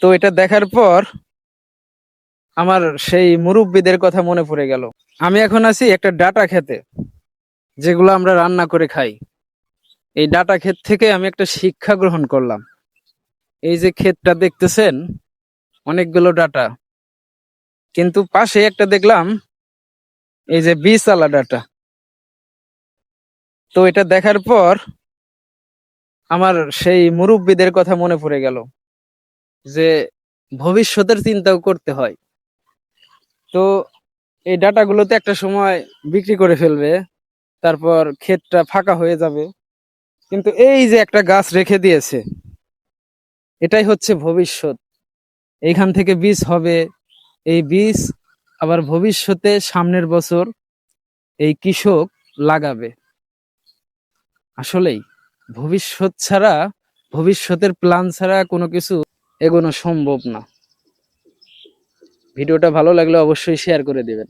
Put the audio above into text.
তো এটা দেখার পর আমার সেই মুরব্বিদের কথা মনে পড়ে গেল। আমি এখন আছি একটা ডাটা খেতে, যেগুলো আমরা রান্না করে খাই। এই ডাটা ক্ষেত থেকে আমি একটা শিক্ষা গ্রহণ করলাম। এই যে ক্ষেতটা দেখতেছেন, অনেকগুলো ডাটা, কিন্তু পাশে একটা দেখলাম এই যে বীজওয়ালা ডাটা। তো এটা দেখার পর আমার সেই মুরব্বিদের কথা মনে পড়ে গেল যে ভবিষ্যতের চিন্তাও করতে হয়। তো এই ডাটাগুলোতে একটা সময় বিক্রি করে ফেলবে, তারপর ক্ষেতটা ফাঁকা হয়ে যাবে, কিন্তু এই যে একটা গাছ রেখে দিয়েছে, এটাই হচ্ছে ভবিষ্যৎ। এইখান থেকে বীজ হবে, এই বীজ আবার ভবিষ্যতে সামনের বছর এই কৃষক লাগাবে। আসলেই ভবিষ্যৎ ছাড়া, ভবিষ্যতের প্ল্যান ছাড়া কোনো কিছু এগোনো সম্ভব না। ভিডিওটা ভালো লাগলে অবশ্যই শেয়ার করে দিবেন।